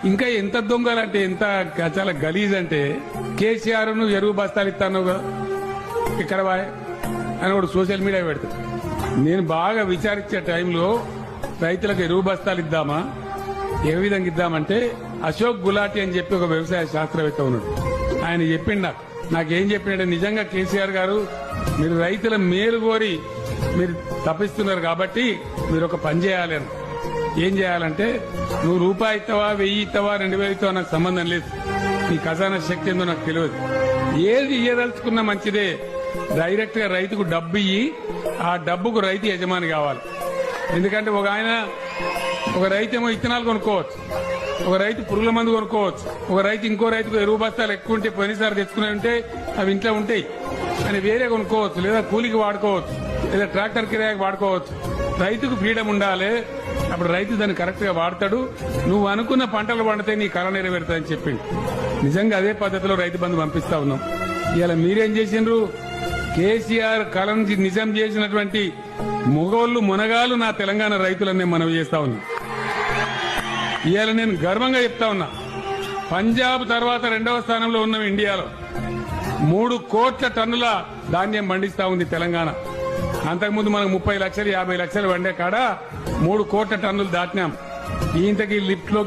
ఇంకా ఎంత దొంగలంటే ఎంత చాలా గలీజ్ అంటే కేసీఆర్ ను ఎరువు బస్తాలు ఇస్తాను ఇక్కడ బాయ్ అని కూడా సోషల్ మీడియా పెడతాడు. నేను బాగా విచారించే టైంలో రైతులకు ఎరువు బస్తాలు ఇద్దామా, ఏ విధంగా ఇద్దామంటే అశోక్ గులాటి అని చెప్పి ఒక వ్యవసాయ శాస్త్రవేత్త ఉన్నాడు. ఆయన చెప్పిండు నాకేం చెప్పినట్టే, నిజంగా కేసీఆర్ గారు మీరు రైతుల మేలు కోరి మీరు తప్పిస్తున్నారు కాబట్టి మీరు ఒక పని చేయాలి అని. ఏం చేయాలంటే నువ్వు రూపాయి ఇస్తావా, 1000 ఇస్తావా, 2000 ఇస్తావా నాకు సంబంధం లేదు, నీ ఖజానా శక్తి ఏందో నాకు తెలియదు. ఏది ఇయ్యదలుచుకున్నా మంచిదే, డైరెక్ట్ గా రైతుకు డబ్బు ఇయ్యి ఆ డబ్బుకు రైతు యజమాని కావాలి. ఎందుకంటే ఒక రైతు ఏమో ఇత్తనాలు కొనుక్కోవచ్చు, ఒక రైతు పురుగుల మందు కొనుక్కోవచ్చు, ఒక రైతు ఇంకో రైతుకు ఎరువు బస్తాలు ఎక్కువ ఉంటే పోయినసారి తెచ్చుకునే ఉంటే అవి ఇంట్లో ఉంటాయి అని వేరే కొనుక్కోవచ్చు, లేదా కూలికి వాడుకోవచ్చు, లేదా ట్రాక్టర్ కిరాయికి వాడుకోవచ్చు. రైతుకు ఫ్రీడమ్ ఉండాలి, అప్పుడు రైతు దాన్ని కరెక్ట్ గా వాడతాడు, నువ్వు అనుకున్న పంటలు పండితే నీ కళ నెరవేరుతాయని చెప్పింది. నిజంగా అదే పద్ధతిలో రైతు బంధు పంపిస్తా ఉన్నాం. ఇలా మీరేం చేసిండ్రు, కేసీఆర్ కళను నిజం చేసినటువంటి మొగోళ్లు మునగాలు నా తెలంగాణ రైతులనే మనవి చేస్తా ఉన్నా. ఇవాళ నేను గర్వంగా చెప్తా ఉన్నా, పంజాబ్ తర్వాత 2వ స్థానంలో ఉన్నాం ఇండియాలో. 3 కోట్ల టన్నుల ధాన్యం పండిస్తా ఉంది తెలంగాణ. అంతకుముందు మనకు 30 లక్షలు 50 లక్షలు వండే కాడ 3 కోట్ల టన్నులు దాటినాం. ఇంతకీ లిఫ్ట్ లో